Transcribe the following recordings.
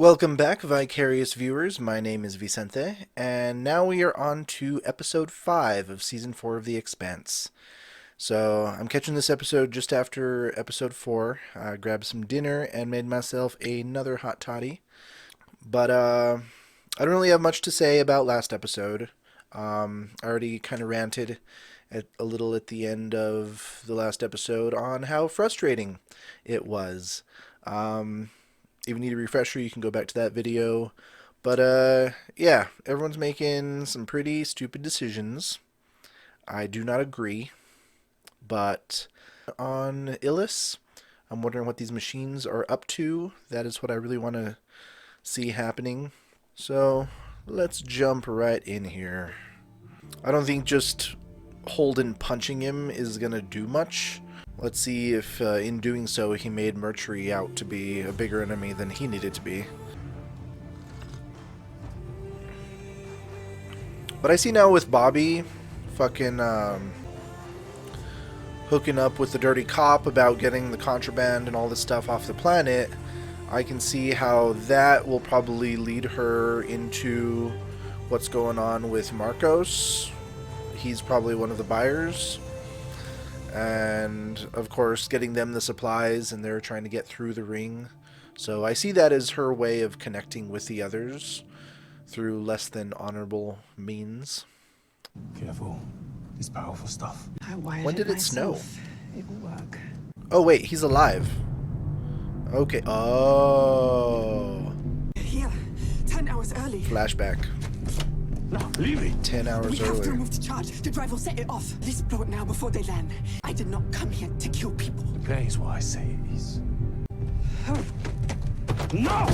Welcome back, Vicarious viewers. My name is Vicente, and now we are on to episode 5 of season 4 of The Expanse. So, I'm catching this episode just after episode 4. I grabbed some dinner and made myself another hot toddy. But, I don't really have much to say about last episode. I already kind of ranted a little at the end of the last episode on how frustrating it was. If you need a refresher, you can go back to that video. But, yeah, everyone's making some pretty stupid decisions. I do not agree. But on Illis, I'm wondering what these machines are up to. That is what I really want to see happening. So, let's jump right in here. I don't think just Holden punching him is going to do much. Let's see if, in doing so, he made Mercury out to be a bigger enemy than he needed to be. But I see now with Bobby fucking hooking up with the dirty cop about getting the contraband and all this stuff off the planet, I can see how that will probably lead her into what's going on with Marcos. He's probably one of the buyers. And, of course, getting them the supplies, and they're trying to get through the ring. So I see that as her way of connecting with the others through less than honorable means. Careful. It's powerful stuff. When did it snow? It will work. Oh, wait, he's alive. Okay. Oh. Here, 10 hours early. Flashback. No, leave me. 10 hours We have to earlier. remove the charge. The drive will set it off. Let's blow it now before they land. I did not come here to kill people. The play is what I say it is. No!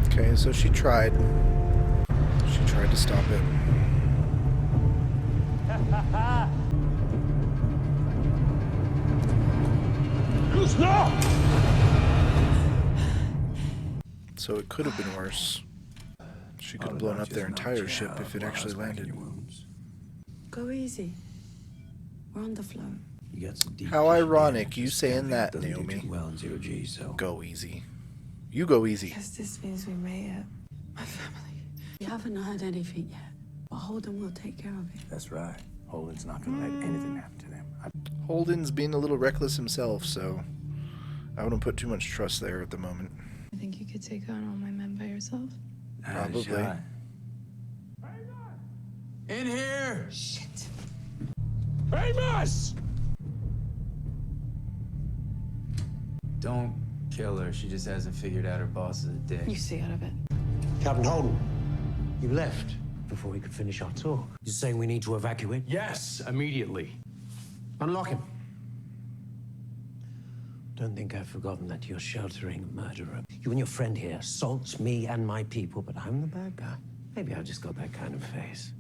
Okay, so she tried. She tried to stop it. No! So it could have been worse. She could have blown up their entire ship if it actually landed. Go easy. We're on the flow. How ironic you saying that, Naomi. Well in 0G, so. Go easy. You go easy. Guess this means we made it. My family. We haven't heard anything yet, but Holden will take care of it. That's right. Holden's not gonna let anything happen to them. Holden's being a little reckless himself, so I wouldn't put too much trust there at the moment. I think you could take on all my men by yourself. Probably. In here! Shit. Amos! Don't kill her. She just hasn't figured out her boss is a dick. You stay out of it. Captain Holden, you left before we could finish our talk. You're saying we need to evacuate? Yes, immediately. Unlock him. Don't think I've forgotten that you're sheltering a murderer. You and your friend here assault me and my people, but I'm the bad guy. Maybe I just got that kind of face.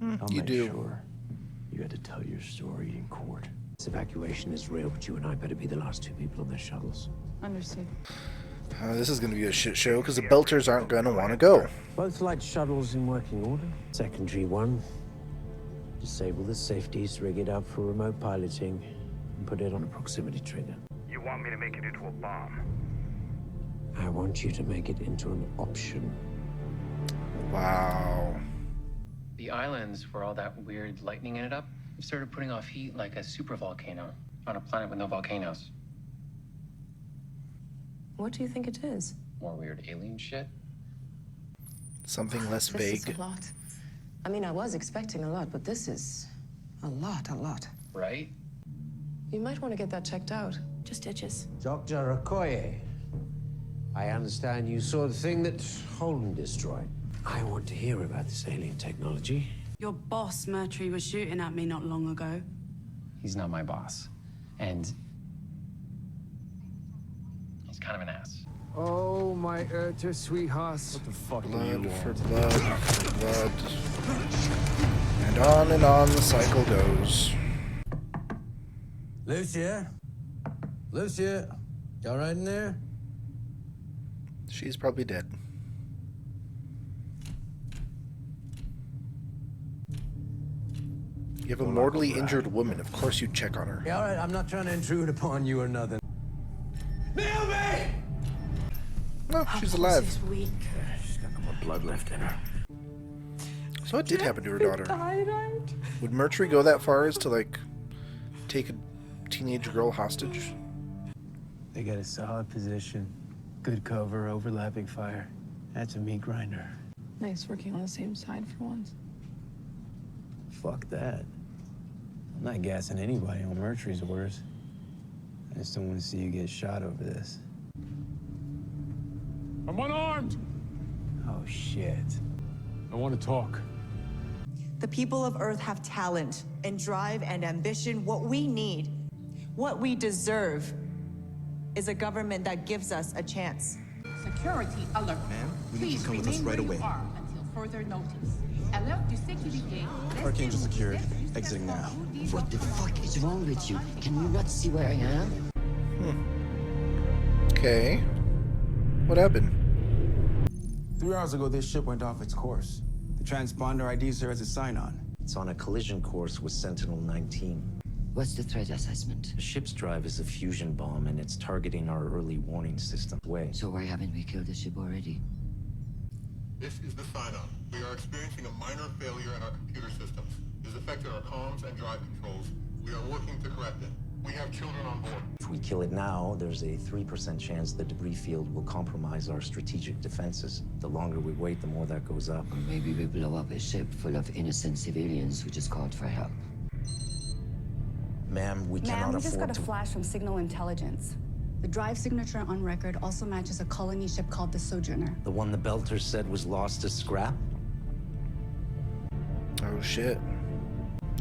I'll You make do. sure you had to tell your story in court. This evacuation is real, but you and I better be the last two people on their shuttles. Understood. This is going to be a shit show because the Belters aren't going to want to go. Both light shuttles in working order. Secondary one. Disable the safeties, rig it up for remote piloting, and put it on a proximity trigger. You want me to make it into a bomb? I want you to make it into an option. Wow. The islands where all that weird lightning ended up started putting off heat like a supervolcano on a planet with no volcanoes. What do you think it is? More weird alien shit. Something less This vague. is a lot. I mean, I was expecting a lot, but this is a lot. Right? You might want to get that checked out. Just itches. Dr. Okoye, I understand you saw the thing that Holden destroyed. I want to hear about this alien technology. Your boss, Mercury, was shooting at me not long ago. He's not my boss. And he's kind of an ass. Oh, my Erta sweethearts. What the fuck do Blood you for want? blood for blood. And on the cycle goes. Lucia? Lucia? You all right in there? She's probably dead. You have a mortally injured woman. Of course you'd check on her. Yeah, all right. I'm not trying to intrude upon you or nothing. Oh, she's alive. Is weak. She's got no more blood left in her. So what did happen to her daughter? Would Mercury go that far as to, like, take a teenage girl hostage? They got a solid position, good cover, overlapping fire. That's a meat grinder. Nice working on the same side for once. Fuck that. I'm not gassing anybody on Mercury's orders. I just don't want to see you get shot over this. I'm unarmed! Oh, shit. I want to talk. The people of Earth have talent and drive and ambition. What we need, what we deserve, is a government that gives us a chance. Security alert. Ma'am, we need you Please to come with us remain right where away. you are until further notice. Alert to security. Archangel secured. Exiting now. What the fuck is wrong with you? Can you not see where I am? Okay. What happened? 3 hours ago, this ship went off its course. The transponder ID serves as a sign-on. It's on a collision course with Sentinel-19. What's the threat assessment? The ship's drive is a fusion bomb, and it's targeting our early warning system. So why haven't we killed the ship already? This is the sign-on. We are experiencing a minor failure in our computer systems. It has affected our comms and drive controls. We are working to correct it. We have children on board. If we kill it now, there's a 3% chance the debris field will compromise our strategic defenses. The longer we wait, the more that goes up. Or maybe we blow up a ship full of innocent civilians who just called for help. Ma'am, we cannot we just afford got a flash from Signal Intelligence. The drive signature on record also matches a colony ship called the Sojourner. The one the Belters said was lost as scrap? Oh shit.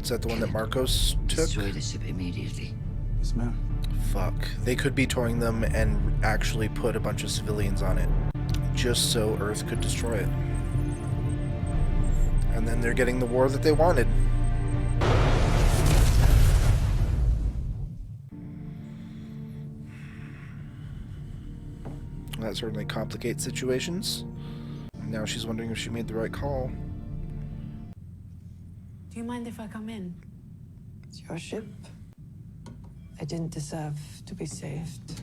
Is that the one that Marcos took? Destroy the ship immediately. Yes, ma'am. Fuck. They could be towing them and actually put a bunch of civilians on it. Just so Earth could destroy it. And then they're getting the war that they wanted. That certainly complicates situations. Now she's wondering if she made the right call. Do you mind if I come in? It's your ship. I didn't deserve to be saved.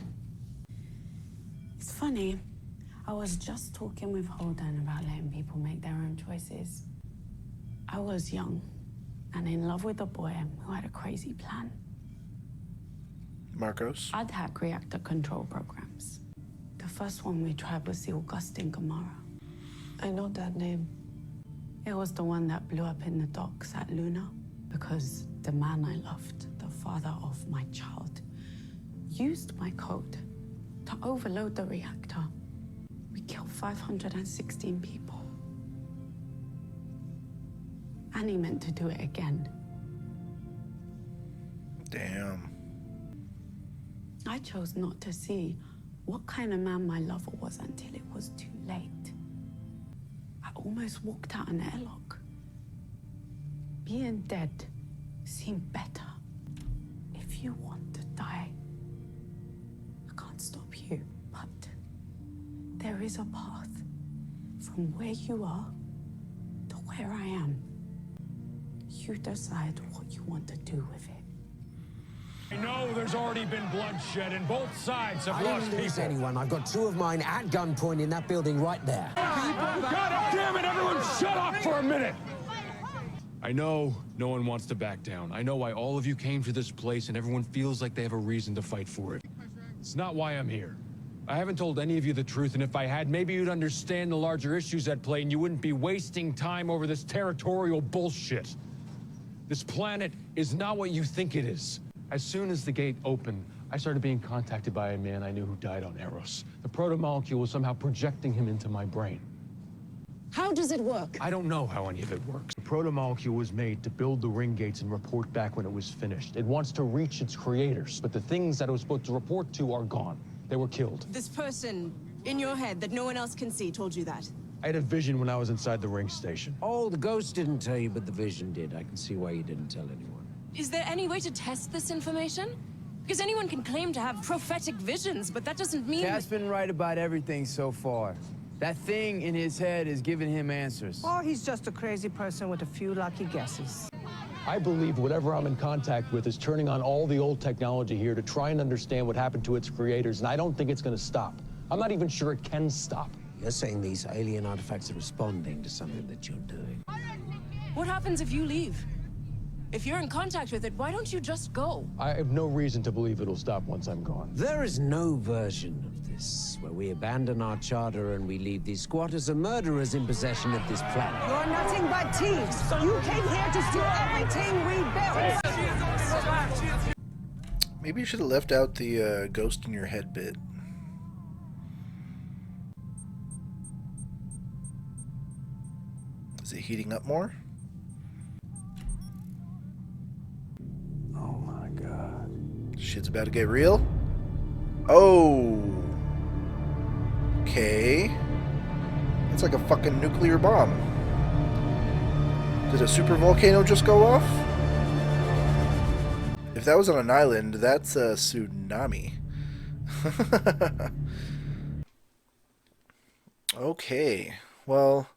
It's funny. I was just talking with Holden about letting people make their own choices. I was young and in love with a boy who had a crazy plan. Marcos? I'd hack reactor control programs. The first one we tried was the Augustine Gamara. I know that name. It was the one that blew up in the docks at Luna because the man I loved, the father of my child, used my code to overload the reactor. We killed 516 people. And he meant to do it again. Damn. I chose not to see what kind of man my lover was until it was too late. I almost walked out an airlock. Being dead seemed better. If you want to die, I can't stop you, but there is a path from where you are to where I am. You decide what you want to do with it. I know there's already been bloodshed and both sides have I lost didn't lose people. anyone. I've got 2 of mine at gunpoint in that building right there. God damn it, everyone shut up for a minute! I know no one wants to back down. I know why all of you came to this place and everyone feels like they have a reason to fight for it. It's not why I'm here. I haven't told any of you the truth, and if I had, maybe you'd understand the larger issues at play and you wouldn't be wasting time over this territorial bullshit. This planet is not what you think it is. As soon as the gate opened, I started being contacted by a man I knew who died on Eros. The proto-molecule was somehow projecting him into my brain. How does it work? I don't know how any of it works. The proto-molecule was made to build the ring gates and report back when it was finished. It wants to reach its creators, but the things that it was supposed to report to are gone. They were killed. This person in your head that no one else can see told you that. I had a vision when I was inside the ring station. Oh, the ghost didn't tell you, but the vision did. I can see why you didn't tell anyone. Is there any way to test this information? Because anyone can claim to have prophetic visions, but that doesn't mean... Cat's been right about everything so far. That thing in his head is giving him answers. Or he's just a crazy person with a few lucky guesses. I believe whatever I'm in contact with is turning on all the old technology here to try and understand what happened to its creators, and I don't think it's going to stop. I'm not even sure it can stop. You're saying these alien artifacts are responding to something that you're doing. What happens if you leave? If you're in contact with it, why don't you just go? I have no reason to believe it'll stop once I'm gone. There is no version of this where we abandon our charter and we leave these squatters and murderers in possession of this planet. You're nothing but thieves. You came here to steal everything we built. Maybe you should have left out the ghost in your head bit. Is it heating up more? Oh my god. Shit's about to get real? Oh! Okay. It's like a fucking nuclear bomb. Did a super volcano just go off? If that was on an island, that's a tsunami. Okay. Well,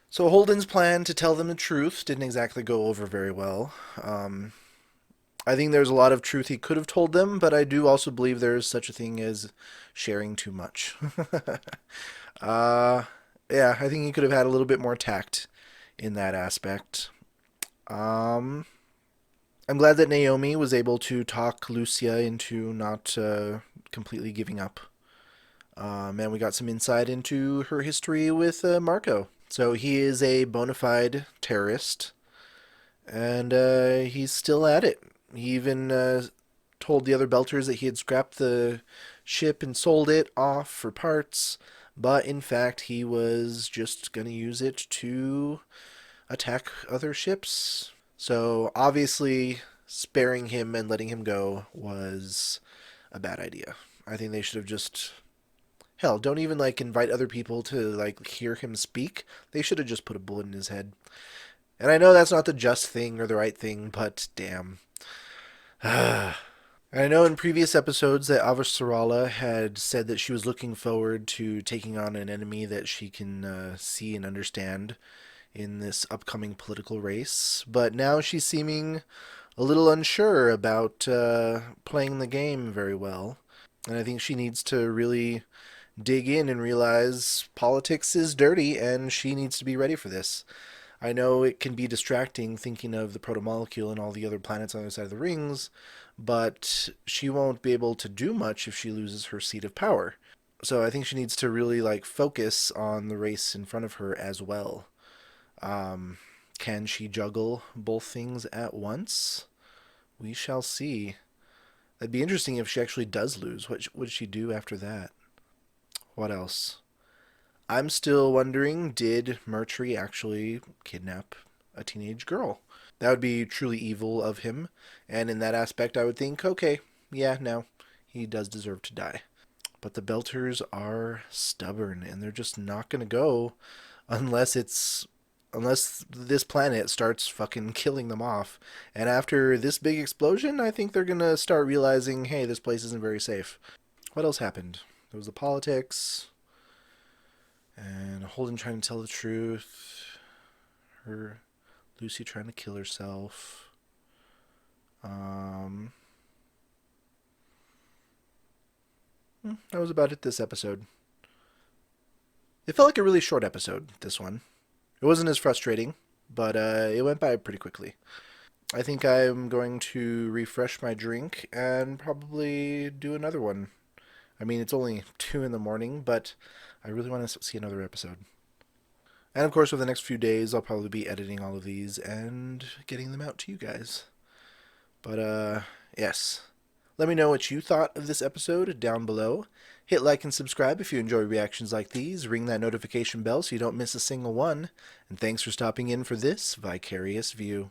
so Holden's plan to tell them the truth didn't exactly go over very well. I think there's a lot of truth he could have told them, but I do also believe there's such a thing as sharing too much. Yeah, I think he could have had a little bit more tact in that aspect. I'm glad that Naomi was able to talk Lucia into not completely giving up. And we got some insight into her history with Marco. So he is a bona fide terrorist, and he's still at it. He even told the other Belters that he had scrapped the ship and sold it off for parts, but in fact he was just going to use it to attack other ships. So obviously sparing him and letting him go was a bad idea. I think they should have just... Hell, don't even like invite other people to like hear him speak. They should have just put a bullet in his head. And I know that's not the just thing or the right thing, but damn. I know in previous episodes that Avasarala had said that she was looking forward to taking on an enemy that she can see and understand in this upcoming political race. But now she's seeming a little unsure about playing the game very well. And I think she needs to really dig in and realize politics is dirty and she needs to be ready for this. I know it can be distracting thinking of the protomolecule and all the other planets on the other side of the rings, but she won't be able to do much if she loses her seat of power. So I think she needs to really like focus on the race in front of her as well. Can she juggle both things at once? We shall see. That'd be interesting if she actually does lose. What would she do after that? What else? I'm still wondering, did Mercury actually kidnap a teenage girl? That would be truly evil of him. And in that aspect, I would think, okay, yeah, no, he does deserve to die. But the Belters are stubborn, and they're just not going to go unless this planet starts fucking killing them off. And after this big explosion, I think they're going to start realizing, hey, this place isn't very safe. What else happened? There was the politics, and Holden trying to tell the truth, Lucy trying to kill herself. That was about it this episode. It felt like a really short episode, this one. It wasn't as frustrating, but it went by pretty quickly. I think I'm going to refresh my drink and probably do another one. I mean, it's only 2 in the morning, but I really want to see another episode. And of course, over the next few days, I'll probably be editing all of these and getting them out to you guys. But, yes. Let me know what you thought of this episode down below. Hit like and subscribe if you enjoy reactions like these. Ring that notification bell so you don't miss a single one. And thanks for stopping in for this Vicarious View.